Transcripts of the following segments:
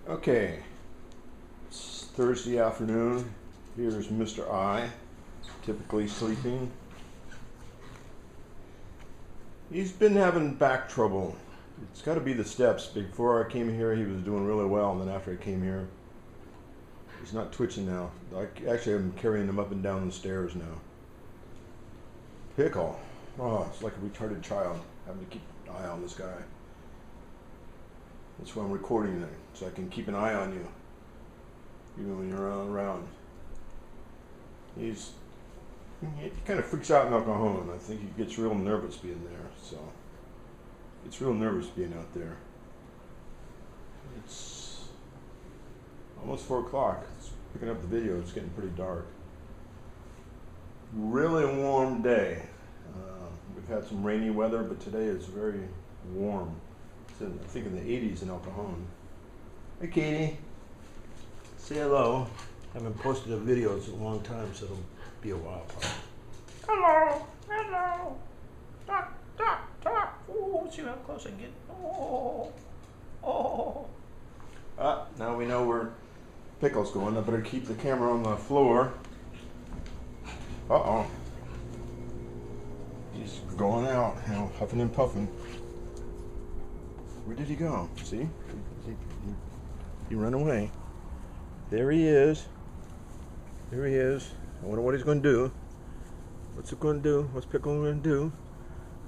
Okay, it's Thursday afternoon. Here's Mr. I, typically sleeping. He's been having back trouble. It's got to be the steps. Before I came here, he was doing really well, and then after I came here, he's not twitching now. Actually, I'm carrying him up and down the stairs now. Pickle. Oh, it's like a retarded child. Having to keep an eye on this guy. That's why I'm recording it, so I can keep an eye on you, even when you're around. He kind of freaks out in El Cajon. I think he gets real nervous being there, so it's real nervous being out there. It's almost 4 o'clock. It's picking up the video. It's getting pretty dark. Really warm day. We've had some rainy weather, but today is very warm. It's I think in the 80s in El Cajon. Hey, Katie. Say hello. I haven't posted a video in a long time, so it'll be a while. Hello, hello. Talk, talk, talk. Ooh, see how close I can get. Oh, oh. Now we know where Pickles going. I better keep the camera on the floor. Uh-oh. He's going out, huffing and puffing. Where did he go? See? He ran away. There he is. There he is. I wonder what he's going to do. What's it going to do? What's Pickle going to do?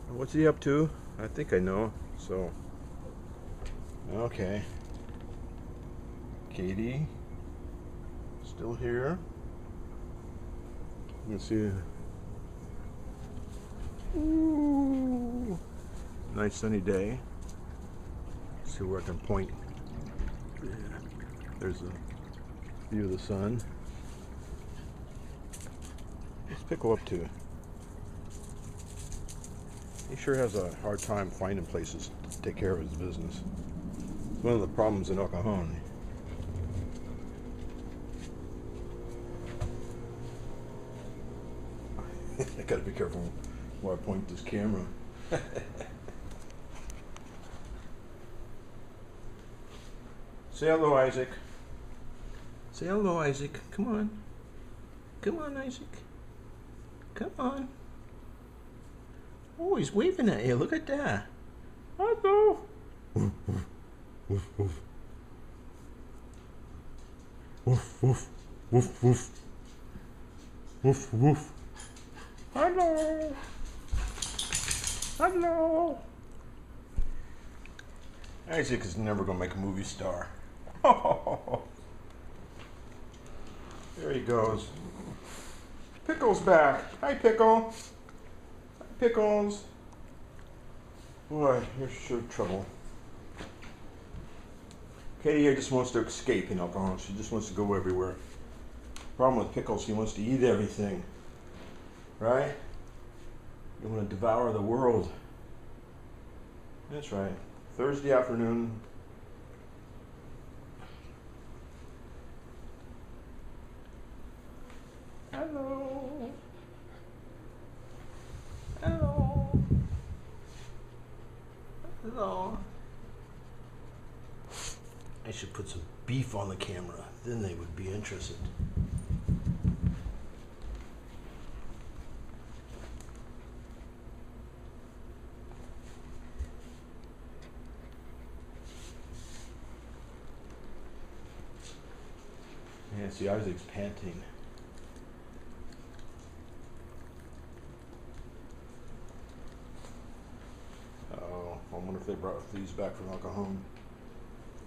What's he up to? I think I know. So, okay. Katie, still here. Let's see. Ooh, nice sunny day. Let's see where I can point. Yeah. There's a view of the sun. What's Pickle up to? He sure has a hard time finding places to take care of his business. It's one of the problems in El Cajon. I gotta be careful where I point this camera. Say hello, Isaac. Say hello, Isaac. Come on. Come on, Isaac. Come on. Oh, he's waving at you. Look at that. Hello. Woof, woof, woof, woof. Woof, woof, woof. Woof, woof. Hello. Hello. Isaac is never going to make a movie star. There he goes. Pickles back. Hi, Pickle. Hi, Pickles. Boy, you're sure trouble. Katie here just wants to escape in El Cajon. She just wants to go everywhere. Problem with Pickles, he wants to eat everything. Right? You want to devour the world. That's right. Thursday afternoon. Hello. Hello. Hello. I should put some beef on the camera. Then they would be interested. Yeah, see, Isaac's panting. Oh, I wonder if they brought fleas back from El Cajon.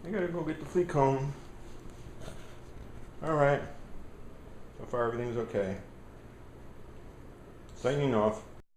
I gotta go get the flea comb. Alright. So far, everything's okay. Signing off.